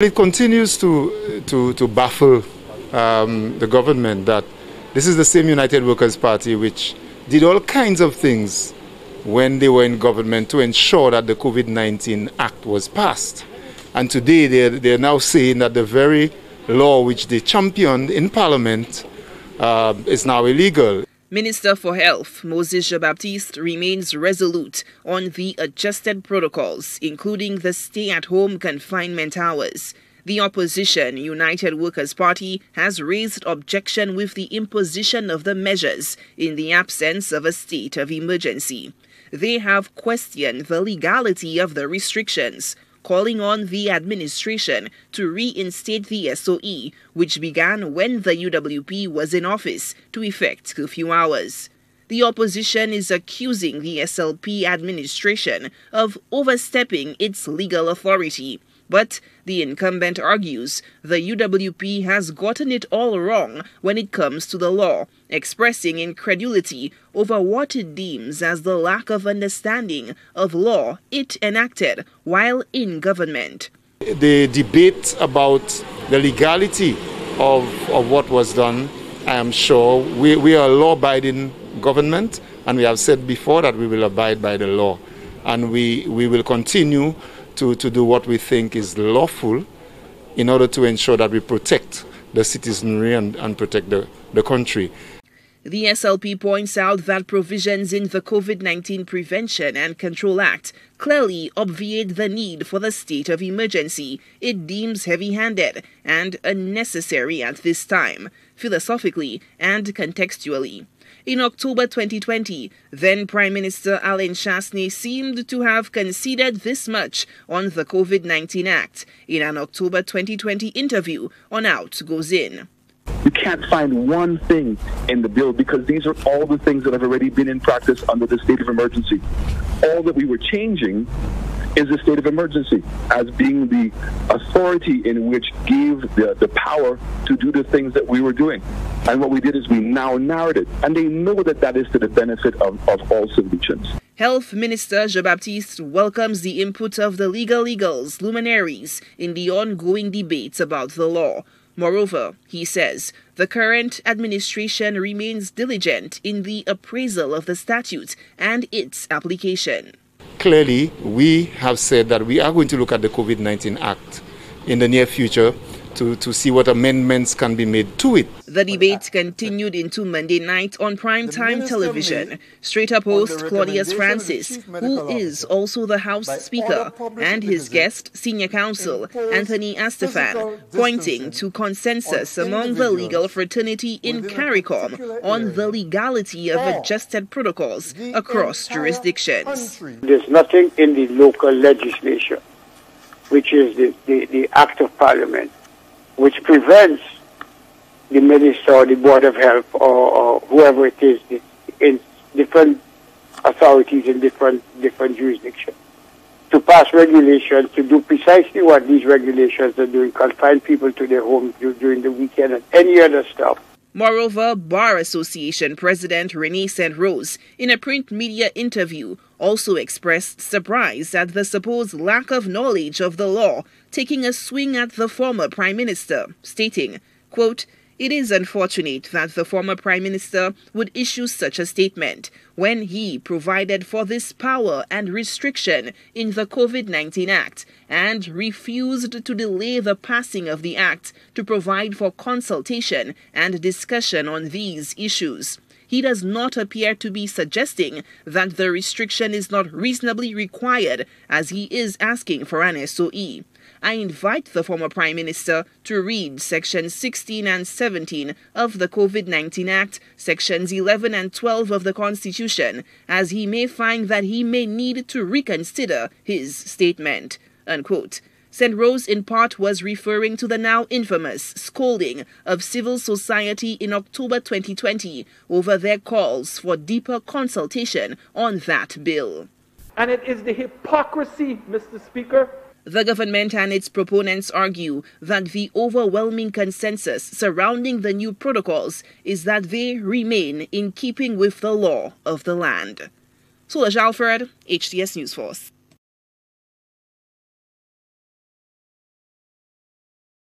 It continues to baffle the government that this is the same United Workers' Party which did all kinds of things when they were in government to ensure that the COVID-19 Act was passed. And today they're now saying that the very law which they championed in Parliament is now illegal. Minister for Health, Moses Jn Baptiste, remains resolute on the adjusted protocols, including the stay-at-home confinement hours. The opposition, United Workers' Party, has raised objection with the imposition of the measures in the absence of a state of emergency. They have questioned the legality of the restrictions, calling on the administration to reinstate the S.O.E, which began when the UWP was in office, to effect curfew hours. The opposition is accusing the SLP administration of overstepping its legal authority. But the incumbent argues the UWP has gotten it all wrong when it comes to the law, expressing incredulity over what it deems as the lack of understanding of law it enacted while in government. The debate about the legality of what was done, I am sure we are a law-abiding government, and we have said before that we will abide by the law, and we will continue to do what we think is lawful in order to ensure that we protect the citizenry and protect the country. The SLP points out that provisions in the COVID-19 Prevention and Control Act clearly obviate the need for the state of emergency it deems heavy-handed and unnecessary at this time, philosophically and contextually. In October 2020, then Prime Minister Alain Chastanet seemed to have conceded this much on the COVID-19 Act in an October 2020 interview on Out Goes In. You can't find one thing in the bill because these are all the things that have already been in practice under the state of emergency. All that we were changing is the state of emergency as being the authority in which gave the power to do the things that we were doing. And what we did is we now narrowed it. And they know that that is to the benefit of all citizens. Health Minister Jn Baptiste welcomes the input of the legal luminaries in the ongoing debates about the law. Moreover, he says, the current administration remains diligent in the appraisal of the statute and its application. Clearly, we have said that we are going to look at the COVID-19 Act in the near future to see what amendments can be made to it. The debate continued into Monday night on primetime television. Straight-up host Claudius Francis, who is also the House Speaker, and his guest, Senior Counsel Anthony Astafan, pointing to consensus among the legal fraternity in CARICOM on the legality of adjusted protocols across jurisdictions. There's nothing in the local legislation, which is the Act of Parliament, which prevents the minister or the Board of Health or whoever it is in different authorities in different jurisdictions to pass regulations to do precisely what these regulations are doing, confine people to their homes during the weekend and any other stuff. Moreover, Bar Association President Renee St. Rose, in a print media interview, also expressed surprise at the supposed lack of knowledge of the law, taking a swing at the former Prime Minister, stating, quote, "It is unfortunate that the former Prime Minister would issue such a statement when he provided for this power and restriction in the COVID-19 Act and refused to delay the passing of the Act to provide for consultation and discussion on these issues. He does not appear to be suggesting that the restriction is not reasonably required as he is asking for an S.O.E. I invite the former Prime Minister to read Sections 16 and 17 of the COVID-19 Act, Sections 11 and 12 of the Constitution, as he may find that he may need to reconsider his statement." Unquote. St. Rose in part was referring to the now infamous scolding of civil society in October 2020 over their calls for deeper consultation on that bill. And it is the hypocrisy, Mr. Speaker. The government and its proponents argue that the overwhelming consensus surrounding the new protocols is that they remain in keeping with the law of the land. Solange Alfred, HTS News Force.